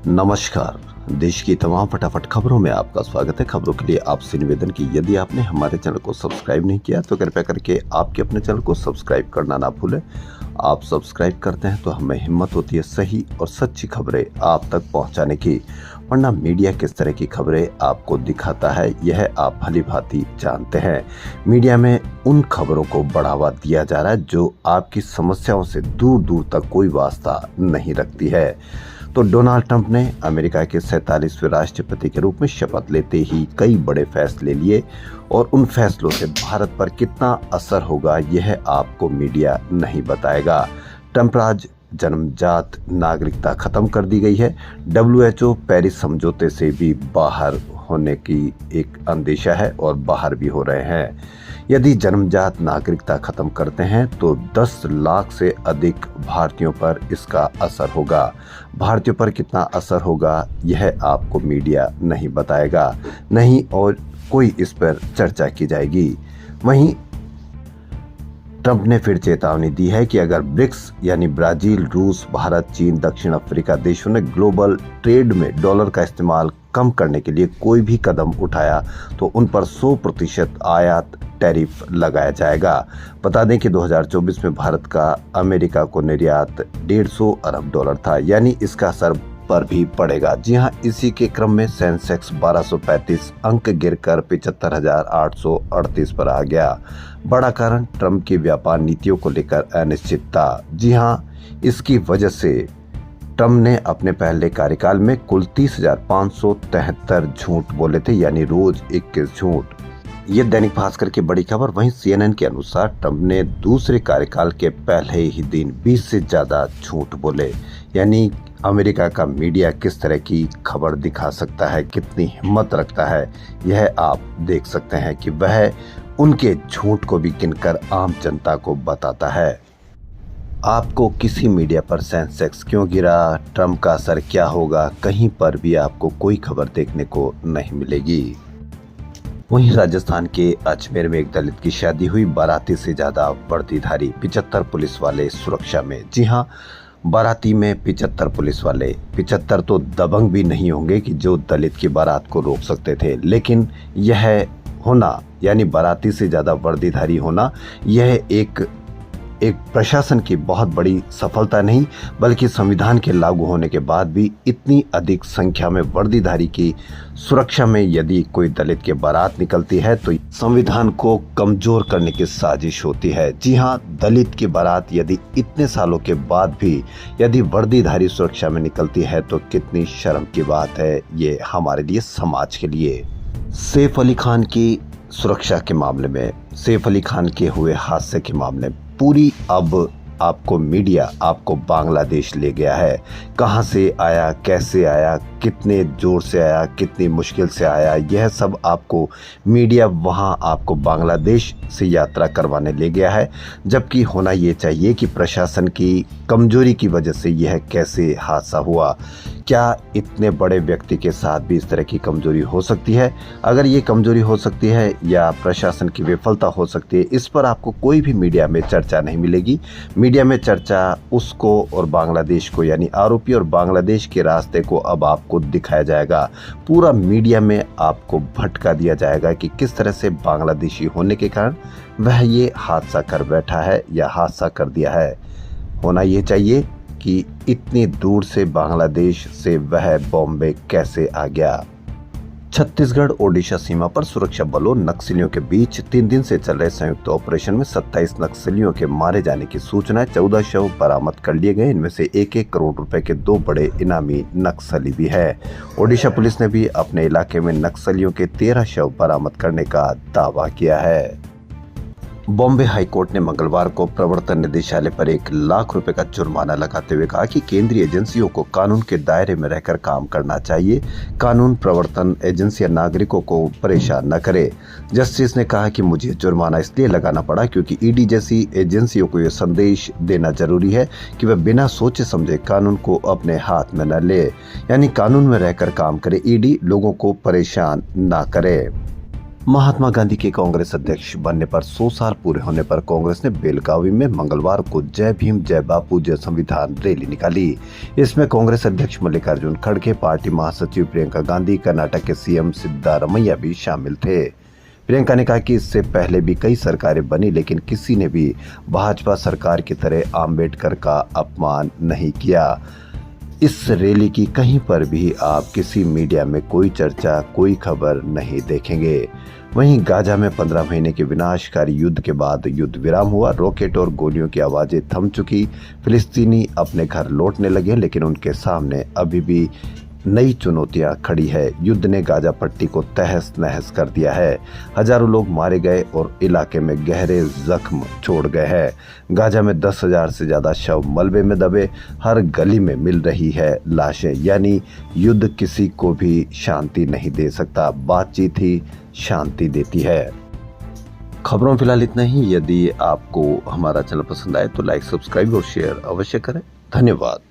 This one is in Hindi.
नमस्कार। देश की तमाम फटाफट खबरों में आपका स्वागत है। खबरों के लिए आपसे निवेदन कि यदि आपने हमारे चैनल को सब्सक्राइब नहीं किया तो कृपया करके आपके अपने चैनल को सब्सक्राइब करना ना भूलें। आप सब्सक्राइब करते हैं तो हमें हिम्मत होती है सही और सच्ची खबरें आप तक पहुंचाने की, वरना मीडिया किस तरह की खबरें आपको दिखाता है यह आप भली भांति जानते हैं। मीडिया में उन खबरों को बढ़ावा दिया जा रहा है जो आपकी समस्याओं से दूर दूर तक कोई वास्ता नहीं रखती है। तो डोनाल्ड ट्रंप ने अमेरिका के 47वें राष्ट्रपति के रूप में शपथ लेते ही कई बड़े फैसले लिए और उन फैसलों से भारत पर कितना असर होगा यह आपको मीडिया नहीं बताएगा। ट्रंप राज जन्मजात नागरिकता खत्म कर दी गई है। WHO पेरिस समझौते से भी बाहर होने की एक अंदेशा है और बाहर भी हो रहे हैं। यदि जन्मजात नागरिकता खत्म करते हैं तो 10 लाख से अधिक भारतीयों पर इसका असर होगा। भारतीयों पर कितना असर होगा यह आपको मीडिया नहीं बताएगा, नहीं और कोई इस पर चर्चा की जाएगी। वहीं ट्रंप ने फिर चेतावनी दी है कि अगर ब्रिक्स यानी ब्राजील, रूस, भारत, चीन, दक्षिण अफ्रीका देशों ने ग्लोबल ट्रेड में डॉलर का इस्तेमाल कम करने के लिए कोई भी कदम उठाया तो उन पर 100% आयात टैरिफ लगाया जाएगा। बता दें कि 2024 में भारत का अमेरिका को निर्यात $150 अरब था, यानी इसका असर पर भी पड़ेगा। जी हां, इसी के क्रम में सेंसेक्स 1235 अंक गिरकर 75,838 पर आ गया। बड़ा कारण ट्रंप की व्यापार नीतियों को लेकर अनिश्चितता। जी हां, इसकी वजह से ट्रंप ने अपने पहले कार्यकाल में कुल 30,573 झूठ बोले थे, यानी रोज 21 झूठ। ये दैनिक भास्कर की बड़ी खबर। वहीं CNN के अनुसार ट्रंप ने दूसरे कार्यकाल के पहले ही दिन 20 से ज्यादा झूठ बोले। यानी अमेरिका का मीडिया किस तरह की खबर दिखा सकता है, कितनी हिम्मत रखता है, यह आप देख सकते हैं कि वह उनके झूठ को भी गिनकर आम जनता को बताता है। आपको किसी मीडिया पर सेंसेक्स क्यों गिरा, ट्रंप का असर क्या होगा, कहीं पर भी आपको कोई खबर देखने को नहीं मिलेगी। वहीं राजस्थान के अजमेर में एक दलित की शादी हुई, बाराती से ज्यादा वर्दीधारी 75 पुलिस वाले सुरक्षा में। जी हां, बाराती में 75 पुलिस वाले। 75 तो दबंग भी नहीं होंगे कि जो दलित की बारात को रोक सकते थे, लेकिन यह होना यानी बाराती से ज्यादा वर्दीधारी होना, यह एक प्रशासन की बहुत बड़ी सफलता नहीं बल्कि संविधान के लागू होने के बाद भी इतनी अधिक संख्या में वर्दीधारी की सुरक्षा में यदि कोई दलित के बारात निकलती है तो संविधान को कमजोर करने की साजिश होती है। जी हां, दलित की बारात यदि इतने सालों के बाद भी यदि वर्दीधारी सुरक्षा में निकलती है तो कितनी शर्म की बात है ये हमारे लिए, समाज के लिए। सैफ अली खान की सुरक्षा के मामले में, सैफ अली खान के हुए हादसे के मामले में पूरी अब आपको मीडिया आपको बांग्लादेश ले गया है। कहां से आया, कैसे आया, कितने जोर से आया, कितनी मुश्किल से आया, यह सब आपको मीडिया वहां आपको बांग्लादेश से यात्रा करवाने ले गया है। जबकि होना ये चाहिए कि प्रशासन की कमजोरी की वजह से यह कैसे हादसा हुआ। क्या इतने बड़े व्यक्ति के साथ भी इस तरह की कमजोरी हो सकती है? अगर ये कमजोरी हो सकती है या प्रशासन की विफलता हो सकती है, इस पर आपको कोई भी मीडिया में चर्चा नहीं मिलेगी। मीडिया में चर्चा उसको और बांग्लादेश को यानी आरोपी और बांग्लादेश के रास्ते को अब आपको दिखाया जाएगा। पूरा मीडिया में आपको भटका दिया जाएगा कि किस तरह से बांग्लादेशी होने के कारण वह ये हादसा कर बैठा है या हादसा कर दिया है। होना ये चाहिए कि इतनी दूर से बांग्लादेश से वह बॉम्बे कैसे आ गया। छत्तीसगढ़ ओडिशा सीमा पर सुरक्षा बलों नक्सलियों के बीच 3 दिन से चल रहे संयुक्त ऑपरेशन में 27 नक्सलियों के मारे जाने की सूचना है। 14 शव बरामद कर लिए गए। इनमें से 1-1 करोड़ रुपए के 2 बड़े इनामी नक्सली भी है। ओडिशा पुलिस ने भी अपने इलाके में नक्सलियों के 13 शव बरामद करने का दावा किया है। बॉम्बे हाईकोर्ट ने मंगलवार को प्रवर्तन निदेशालय पर 1 लाख रुपए का जुर्माना लगाते हुए कहा कि केंद्रीय एजेंसियों को कानून के दायरे में रहकर काम करना चाहिए। कानून प्रवर्तन एजेंसियां नागरिकों को परेशान न करे। जस्टिस ने कहा कि मुझे जुर्माना इसलिए लगाना पड़ा क्योंकि ईडी जैसी एजेंसियों को यह संदेश देना जरूरी है कि वह बिना सोचे समझे कानून को अपने हाथ में न ले, यानी कानून में रहकर काम करे। ईडी लोगों को परेशान ना करे। महात्मा गांधी के कांग्रेस अध्यक्ष बनने पर 100 साल पूरे होने पर कांग्रेस ने बेलगावी में मंगलवार को जय भीम जय बापू जय संविधान रैली निकाली। इसमें कांग्रेस अध्यक्ष मल्लिकार्जुन खड़गे, पार्टी महासचिव प्रियंका गांधी, कर्नाटक के सीएम सिद्धारमैया भी शामिल थे। प्रियंका ने कहा कि इससे पहले भी कई सरकारें बनी, लेकिन किसी ने भी भाजपा सरकार की तरह आम्बेडकर का अपमान नहीं किया। इस रैली की कहीं पर भी आप किसी मीडिया में कोई चर्चा, कोई खबर नहीं देखेंगे। वहीं गाजा में 15 महीने के विनाशकारी युद्ध के बाद युद्ध विराम हुआ। रॉकेट और गोलियों की आवाजें थम चुकी। फिलिस्तीनी अपने घर लौटने लगे, लेकिन उनके सामने अभी भी नई चुनौतियां खड़ी है। युद्ध ने गाजा पट्टी को तहस नहस कर दिया है। हजारों लोग मारे गए और इलाके में गहरे जख्म छोड़ गए हैं। गाजा में 10,000 से ज्यादा शव मलबे में दबे। हर गली में मिल रही है लाशें। यानी युद्ध किसी को भी शांति नहीं दे सकता, बातचीत ही शांति देती है। खबरों फिलहाल इतना ही। यदि आपको हमारा चैनल पसंद आए तो लाइक, सब्सक्राइब और शेयर अवश्य करें। धन्यवाद।